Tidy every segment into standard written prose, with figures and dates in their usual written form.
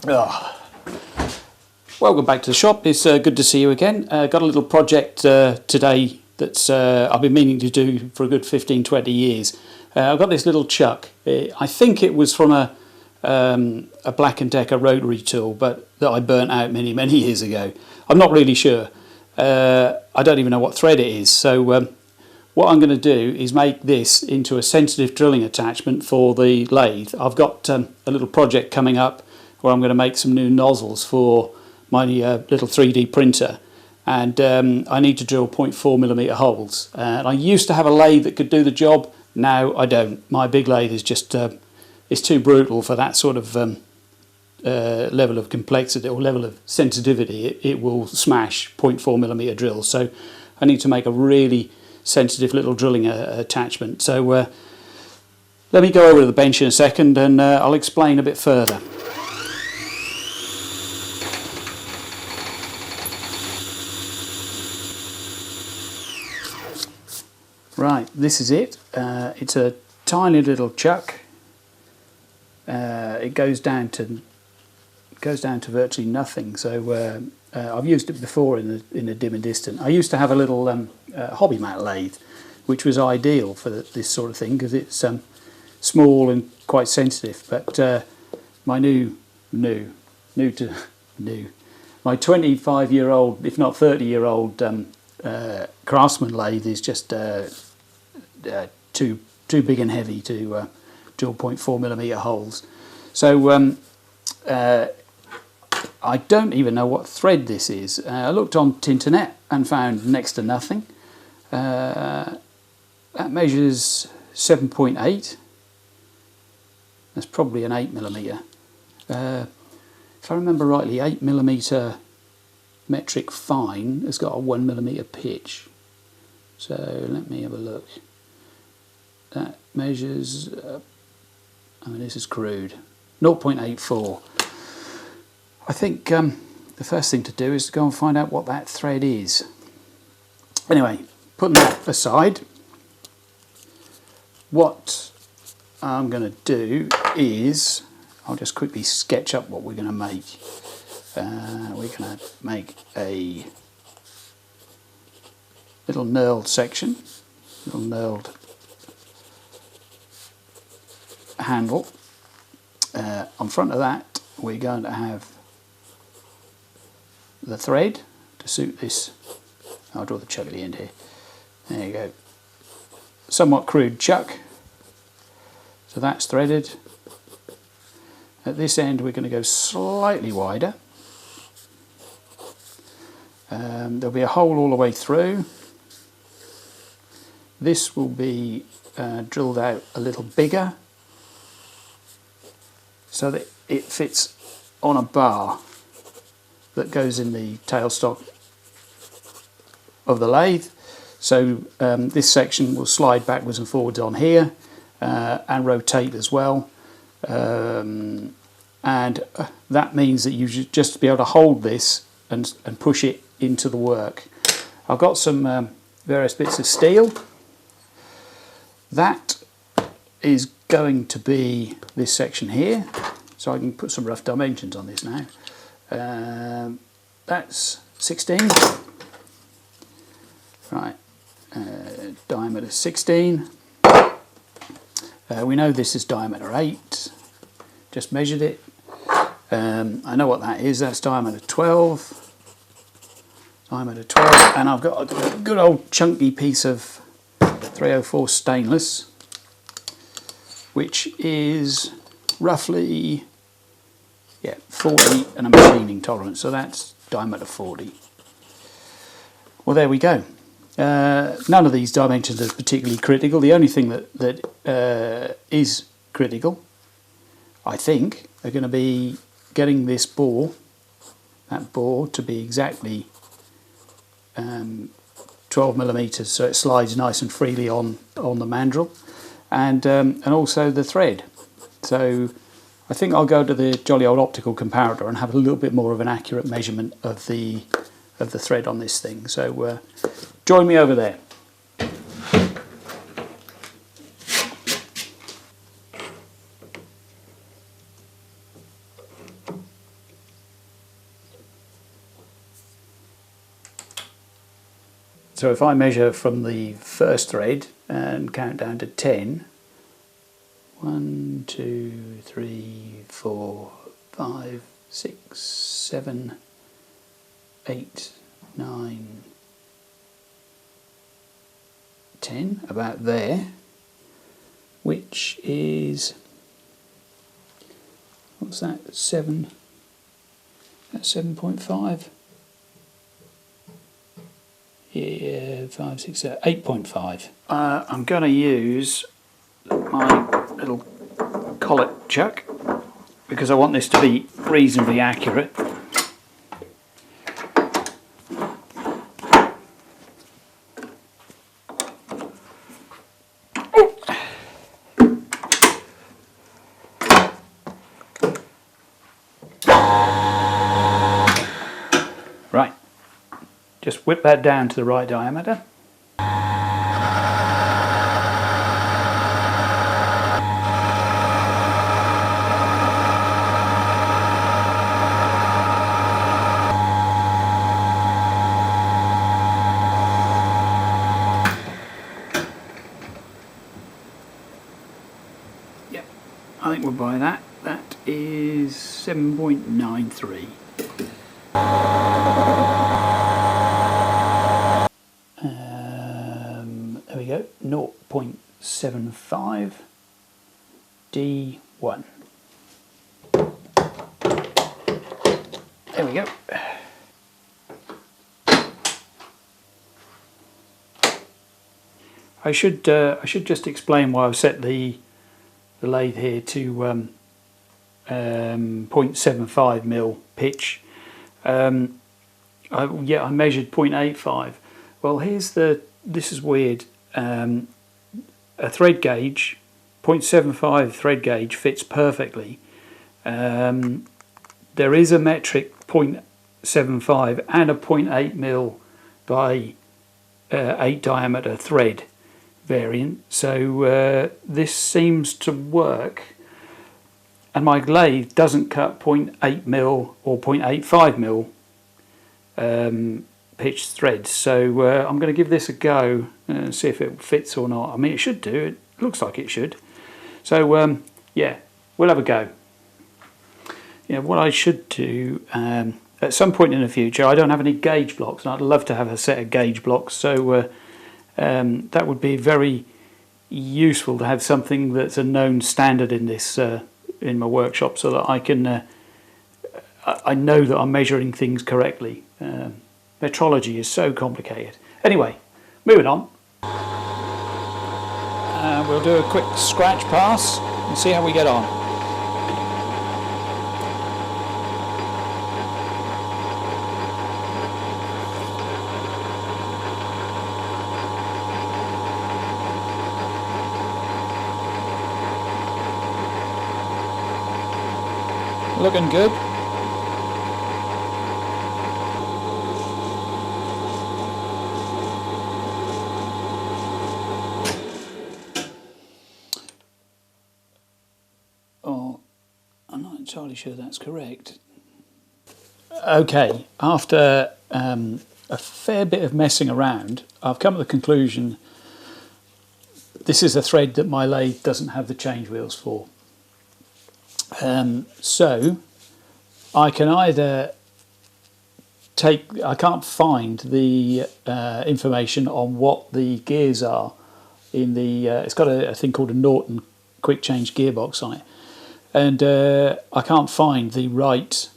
Oh. Welcome back to the shop. It's good to see you again. Got a little project today that's I've been meaning to do for a good 15-20 years. I've got this little chuck. I think it was from a Black & Decker rotary tool, but that I burnt out many years ago. I'm not really sure. I don't even know what thread it is. So what I'm going to do is make this into a sensitive drilling attachment for the lathe. I've got a little project coming up where I'm going to make some new nozzles for my little 3D printer, and I need to drill 0.4mm holes. And I used to have a lathe that could do the job. Now I don't. My big lathe is just it's too brutal for that sort of level of complexity or level of sensitivity. It will smash 0.4mm drills. So I need to make a really sensitive little drilling attachment. So let me go over to the bench in a second and I'll explain a bit further. Right, this is it. It's a tiny little chuck. It goes down to virtually nothing. So I've used it before in the dim and distant. I used to have a little Hobbymat lathe, which was ideal for this sort of thing because it's small and quite sensitive. But my my 25-year-old, if not 30-year-old Craftsman lathe is just too big and heavy to drill 0.4mm holes. So I don't even know what thread this is. I looked on Tinternet and found next to nothing. That measures 7.8. That's probably an 8mm. If I remember rightly, 8mm metric fine has got a 1mm pitch. So let me have a look. That measures, I mean, this is crude, 0.84. I think the first thing to do is to go and find out what that thread is. Anyway, putting that aside, what I'm going to do is, I'll just quickly sketch up what we're going to make. We're going to make a little knurled section, little knurled handle. On front of that we're going to have the thread to suit this. I'll draw the chuck at the end here. There you go. Somewhat crude chuck. So that's threaded. At this end we're going to go slightly wider. There'll be a hole all the way through. This will be drilled out a little bigger so that it fits on a bar that goes in the tailstock of the lathe. So this section will slide backwards and forwards on here and rotate as well. And that means that you should just be able to hold this and push it into the work. I've got some various bits of steel. That is going to be this section here, so I can put some rough dimensions on this now. That's 16. Right, diameter 16. We know this is diameter 8. Just measured it. I know what that is. That's diameter 12. Diameter 12, and I've got a good old chunky piece of 304 stainless, which is roughly 40 and a machining tolerance, so that's diameter 40. Well, there we go. None of these dimensions are particularly critical. The only thing that is critical, I think, are going to be getting this bore, that bore, to be exactly 12mm, so it slides nice and freely on the mandrel, and also the thread. So I think I'll go to the jolly old optical comparator and have a little bit more of an accurate measurement of the thread on this thing. So join me over there. So if I measure from the first thread and count down to 10, 1, 2, 3, 4, 5, 6, 7, 8, 9, 10, about there, which is, what's that, 7, that's 7.5, yeah, 5, 6, 7, 8.5. I'm going to use my little collet chuck because I want this to be reasonably accurate. Right, just whip that down to the right diameter. Yep, I think we'll buy that. That is 7.93. There we go, 0.75 D1. There we go. I should just explain why I've set the lathe here to 0.75 mil pitch. I measured 0.85. Well, this is weird. A thread gauge, 0.75 thread gauge fits perfectly. There is a metric 0.75 and a 0.8 mil by 8 diameter thread variant. So this seems to work. And my lathe doesn't cut 0.8 mil or 0.85 mil pitched threads, so I'm going to give this a go and see if it fits or not. I mean, it should do. It looks like it should. So yeah, we'll have a go. Yeah, what I should do at some point in the future, I don't have any gauge blocks, and I'd love to have a set of gauge blocks. So that would be very useful to have something that's a known standard in this in my workshop, so that I can I know that I'm measuring things correctly. Metrology is so complicated. Anyway, moving on. We'll do a quick scratch pass and see how we get on. Looking good. I'm not entirely sure that's correct. Okay, after a fair bit of messing around, I've come to the conclusion this is a thread that my lathe doesn't have the change wheels for. So I can either I can't find the information on what the gears are in the, it's got a thing called a Norton quick change gearbox on it, and I can't find the right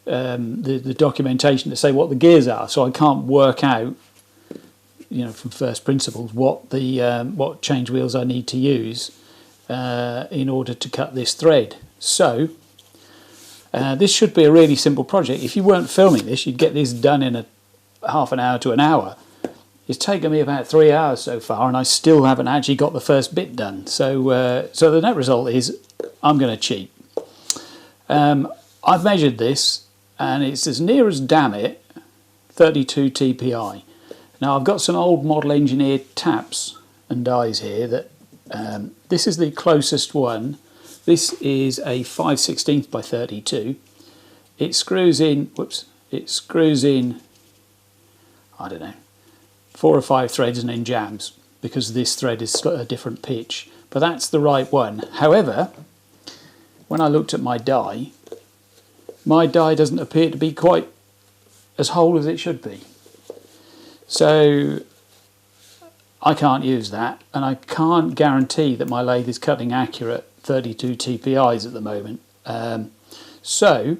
the documentation to say what the gears are, so I can't work out, you know, from first principles what the what change wheels I need to use in order to cut this thread. So this should be a really simple project. If you weren't filming this, you'd get this done in half an hour to an hour. It's taken me about 3 hours so far, and I still haven't actually got the first bit done. So so the net result is I'm going to cheat. I've measured this, and it's as near as damn it 32 TPI. Now I've got some old model engineered taps and dies here that this is the closest one. This is a 5/16 by 32. It screws in, whoops, it screws in, I don't know, 4 or 5 threads and then jams, because this thread is a different pitch. But that's the right one. However, when I looked at my die doesn't appear to be quite as whole as it should be. So I can't use that, and I can't guarantee that my lathe is cutting accurate 32 TPIs at the moment. So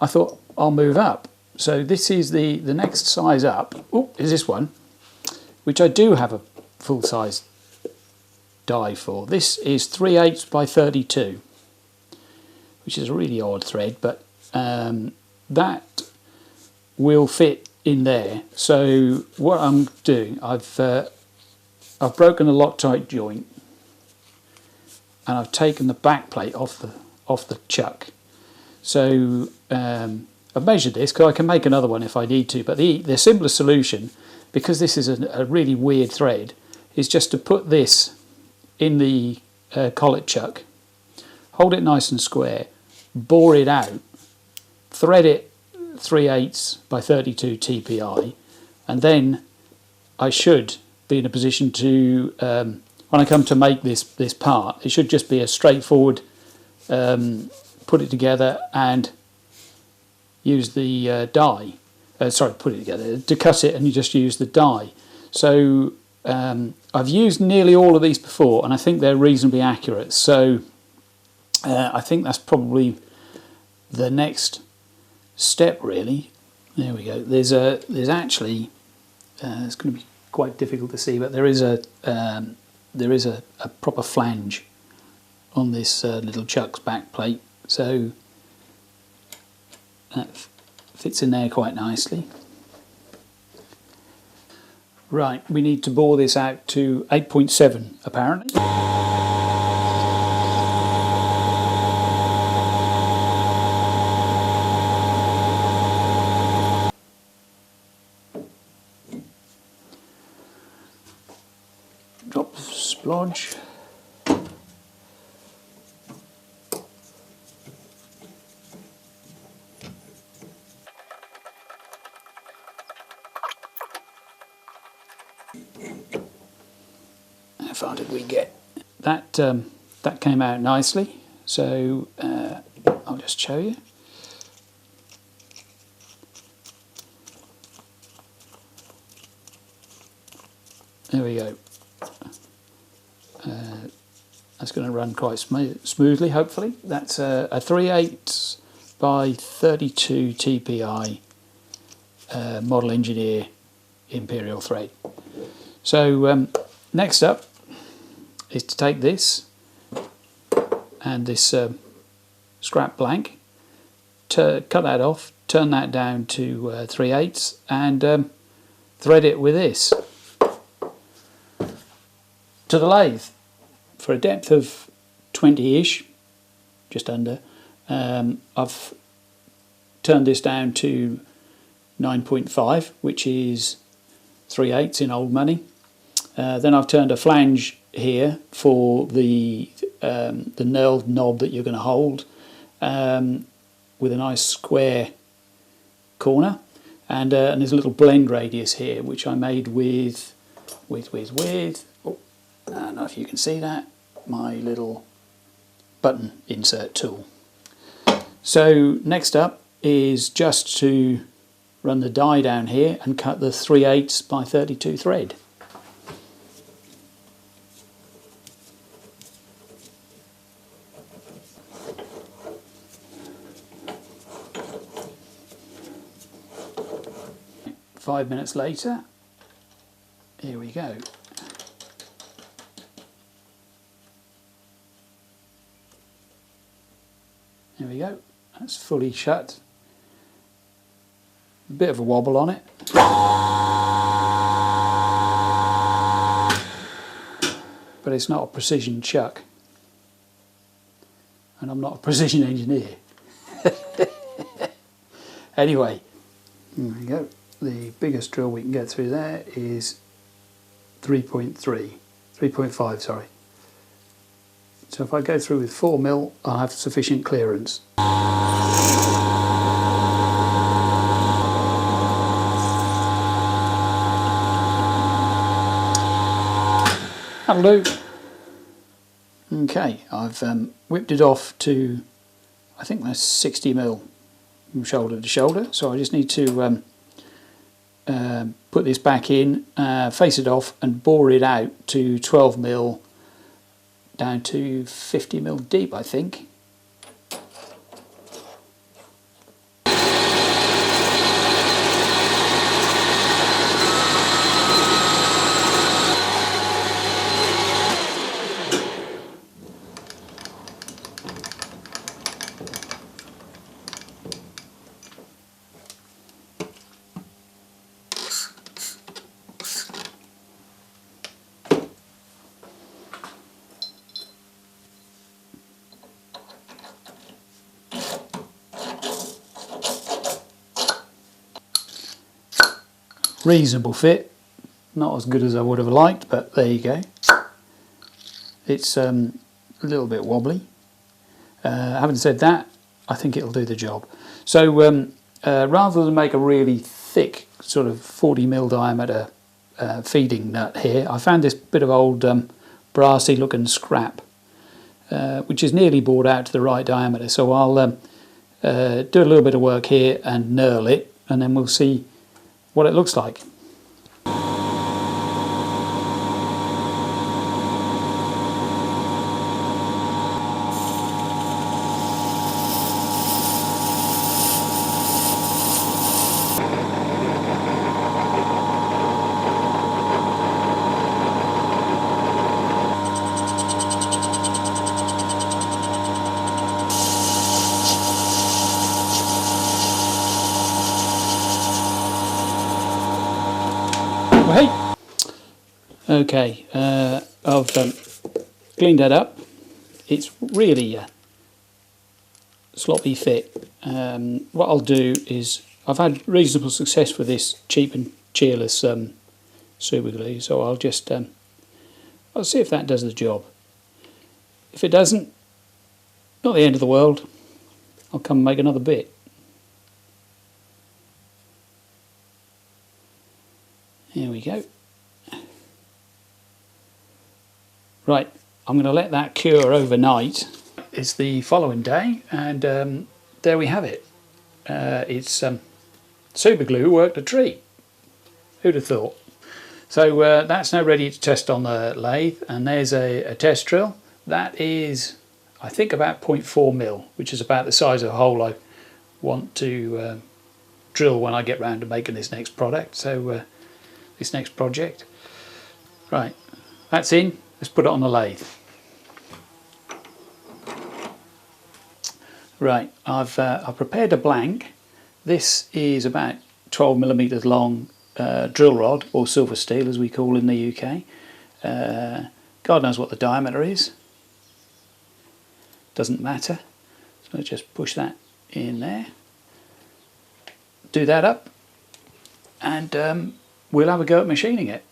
I thought I'll move up. So this is the next size up. Oh, is this one, which I do have a full size die for. This is 3/8 by 32, which is a really odd thread, but that will fit in there. So what I'm doing, I've broken the Loctite joint, and I've taken the back plate off the chuck. So I've measured this because I can make another one if I need to. But the simplest solution, because this is a really weird thread, is just to put this in the collet chuck, hold it nice and square, bore it out, thread it 3/8 by 32 TPI, and then I should be in a position to, when I come to make this part, it should just be a straightforward put it together and use the die. Sorry, put it together. To cut it, and you just use the die. So I've used nearly all of these before, and I think they're reasonably accurate. So I think that's probably the next step, really. There we go. There's actually it's going to be quite difficult to see, but there is a proper flange on this little chuck's back plate, so that fits in there quite nicely. Right, we need to bore this out to 8.7 apparently. Drop the splodge. How far did we get? That came out nicely, so I'll just show you. There we go. That's going to run quite smoothly, hopefully. That's a 3/8 by 32 TPI Model Engineer Imperial thread. So next up is to take this and this scrap blank, cut that off, turn that down to 3/8 and thread it with this to the lathe for a depth of 20-ish, just under. I've turned this down to 9.5, which is 3/8 in old money. Then I've turned a flange here for the knurled knob that you're going to hold, with a nice square corner, and there's a little blend radius here which I made with oh, I don't know if you can see that, my little button insert tool. So next up is just to run the die down here and cut the 3/8 by 32 thread. Five minutes later, here we go. There we go, that's fully shut. A bit of a wobble on it. But it's not a precision chuck. And I'm not a precision engineer. Anyway, there we go. The biggest drill we can get through there is 3.5, sorry. So if I go through with 4mm, I'll have sufficient clearance. That'll do. Okay, I've whipped it off to, I think that's 60mm from shoulder to shoulder, so I just need to put this back in, face it off and bore it out to 12mm down to 50mm deep, I think. Reasonable fit, not as good as I would have liked, but there you go. It's a little bit wobbly. Having said that, I think it'll do the job. So rather than make a really thick sort of 40mm diameter feeding nut here, I found this bit of old brassy looking scrap, which is nearly bored out to the right diameter. So I'll do a little bit of work here and knurl it, and then we'll see what it looks like. Hey. Okay, I've cleaned that up. It's really a sloppy fit. What I'll do is, I've had reasonable success with this cheap and cheerless super glue, so I'll just I'll see if that does the job. If it doesn't, not the end of the world. I'll come and make another bit. Here we go. Right, I'm going to let that cure overnight. It's the following day, and there we have it. It's super glue worked a treat. Who'd have thought? So that's now ready to test on the lathe, and there's a test drill. That is, I think, about 0.4mm, which is about the size of a hole I want to drill when I get round to making this next product. So this next project. Right, that's in. Let's put it on the lathe. Right, I've prepared a blank. This is about 12mm long drill rod, or silver steel as we call in the UK. God knows what the diameter is. Doesn't matter. So let's just push that in there. Do that up, and we'll have a go at machining it.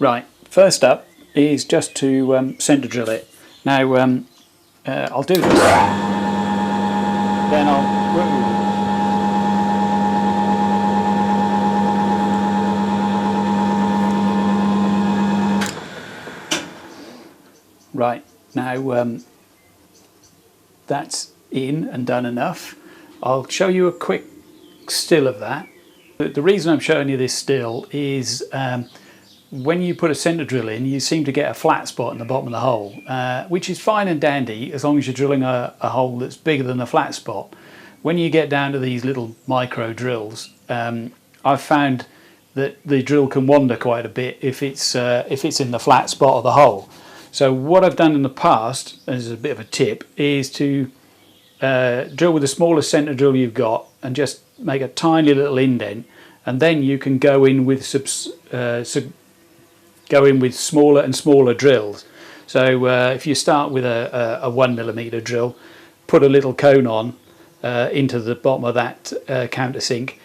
Right, first up is just to centre drill it. Now I'll do this, then I'll... Right, now that's in and done enough. I'll show you a quick still of that. The reason I'm showing you this still is when you put a centre drill in, you seem to get a flat spot in the bottom of the hole, which is fine and dandy as long as you're drilling a hole that's bigger than the flat spot. When you get down to these little micro drills, I've found that the drill can wander quite a bit if it's in the flat spot of the hole. So what I've done in the past, as a bit of a tip, is to drill with the smallest centre drill you've got and just make a tiny little indent, and then you can go in with smaller and smaller drills. So if you start with a 1mm drill, put a little cone on into the bottom of that countersink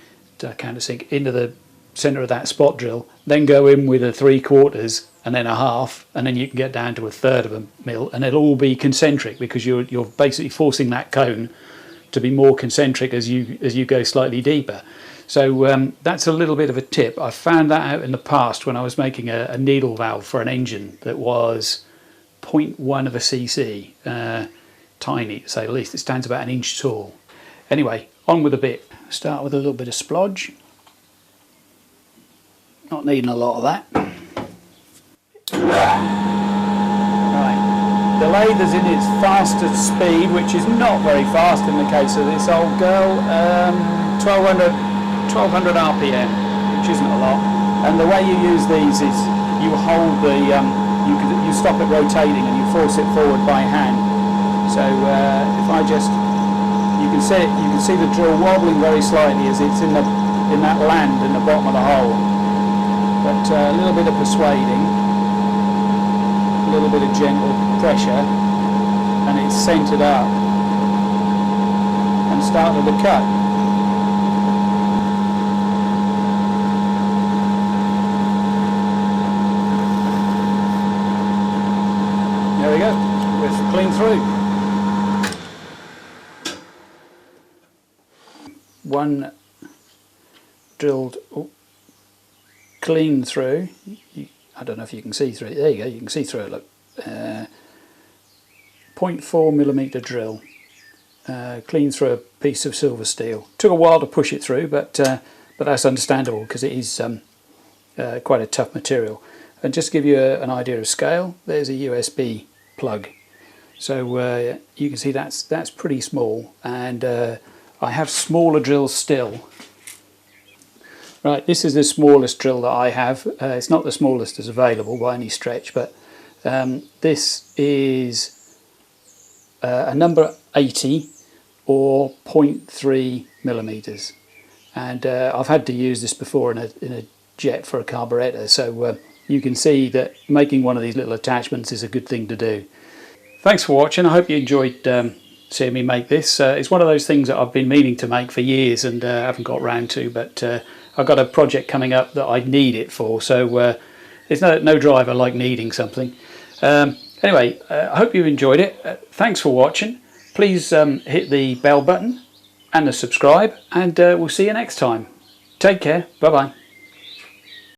into the centre of that spot drill, then go in with a 3/4 and then a half, and then you can get down to 1/3 of a mil, and it'll all be concentric because you're basically forcing that cone to be more concentric as you go slightly deeper. So that's a little bit of a tip. I found that out in the past when I was making a needle valve for an engine that was 0.1 of a cc, tiny to say the least. It stands about an inch tall. Anyway, on with the bit. Start with a little bit of splodge. Not needing a lot of that. Right, the lathe is in its fastest speed, which is not very fast in the case of this old girl. 1200 RPM, which isn't a lot. And the way you use these is you hold the you stop it rotating and you force it forward by hand. So if I just, you can see the drill wobbling very slightly as it's in that land in the bottom of the hole. But a little bit of persuading, a little bit of gentle pressure, and it's centered up and started to cut. There we go, we're clean through. One drilled clean through. I don't know if you can see through it. There you go, you can see through it, look. 0.4mm drill, clean through a piece of silver steel. Took a while to push it through, but that's understandable because it is quite a tough material. And just to give you an idea of scale, there's a USB plug. So you can see that's pretty small, and I have smaller drills still. Right, this is the smallest drill that I have. It's not the smallest that's available by any stretch, but this is a number 80 or 0.3mm, and I've had to use this before in a jet for a carburetor, so you can see that making one of these little attachments is a good thing to do. Thanks for watching. I hope you enjoyed seeing me make this. It's one of those things that I've been meaning to make for years and haven't got round to, but I've got a project coming up that I need it for, so there's no driver like needing something. Anyway, I hope you enjoyed it. Thanks for watching. Please hit the bell button and the subscribe, and we'll see you next time. Take care. Bye bye.